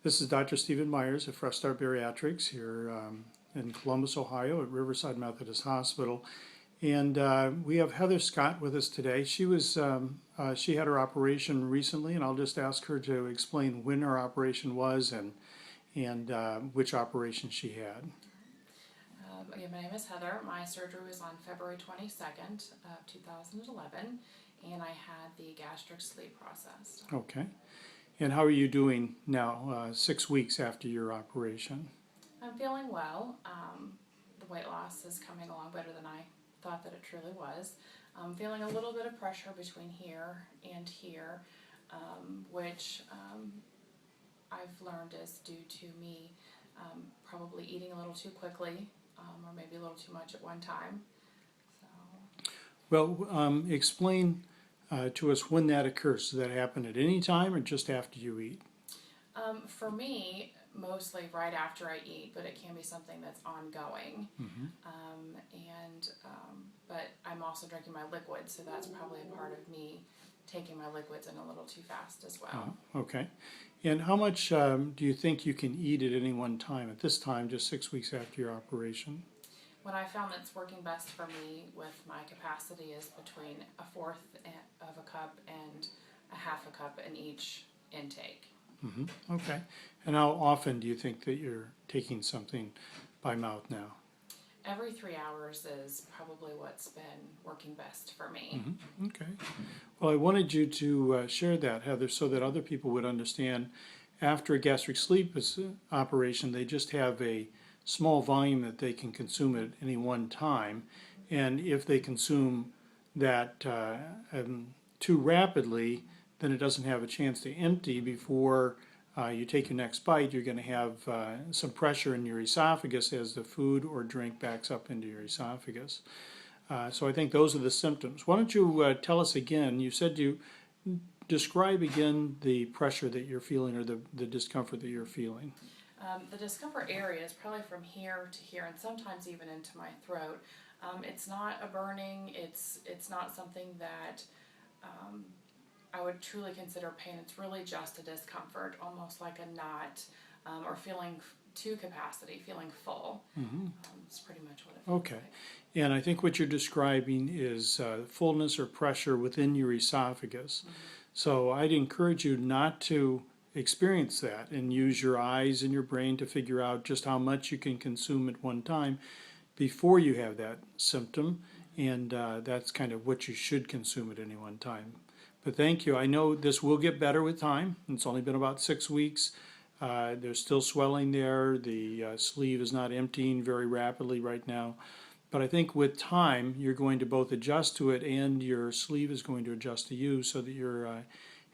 This is Dr. Stephen Myers of Fresh Start Bariatrics here in Columbus, Ohio at Riverside Methodist Hospital. And we have Heather Scott with us today. She had her operation recently, and I'll just ask her to explain when her operation was and which operation she had. My name is Heather. My surgery was on February 22nd of 2011, and I had the gastric sleeve processed. Okay. And how are you doing now, 6 weeks after your operation? I'm feeling well. The weight loss is coming along better than I thought that it truly was. I'm feeling a little bit of pressure between here and here, which I've learned is due to me probably eating a little too quickly or maybe a little too much at one time. Well, explain to us when that occurs. Does that happen at any time or just after you eat? For me, mostly right after I eat, but it can be something that's ongoing. Mm-hmm. But I'm also drinking my liquids, so that's probably a part of me taking my liquids in a little too fast as well. Okay. And how much do you think you can eat at any one time, at this time, just 6 weeks after your operation? What I found that's working best for me with my capacity is between a fourth of a cup and a half a cup in each intake. Mm-hmm. Okay. And how often do you think that you're taking something by mouth now? Every 3 hours is probably what's been working best for me. Mm-hmm. Okay. Well, I wanted you to share that, Heather, so that other people would understand. After a gastric sleeve operation, they just have a small volume that they can consume at any one time, and if they consume that too rapidly, then it doesn't have a chance to empty before you take your next bite. You're going to have some pressure in your esophagus as the food or drink backs up into your esophagus. So I think those are the symptoms. Why don't you tell us again, you said you describe again the pressure that you're feeling or the discomfort that you're feeling. The discomfort area is probably from here to here and sometimes even into my throat. It's not a burning, it's not something that I would truly consider pain. It's really just a discomfort, almost like a knot, or feeling to capacity, feeling full. Mm-hmm. It's pretty much what it feels Okay. like. And I think what you're describing is fullness or pressure within your esophagus. Mm-hmm. So I'd encourage you not to experience that and use your eyes and your brain to figure out just how much you can consume at one time before you have that symptom, and that's kind of what you should consume at any one time. But thank you. I know this will get better with time. It's only been about 6 weeks. There's still swelling there. The sleeve is not emptying very rapidly right now. But I think with time, you're going to both adjust to it and your sleeve is going to adjust to you so that you're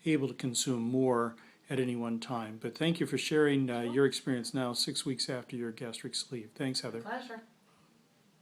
able to consume more at any one time. But thank you for sharing your experience now 6 weeks after your gastric sleeve. Thanks, Heather. Pleasure.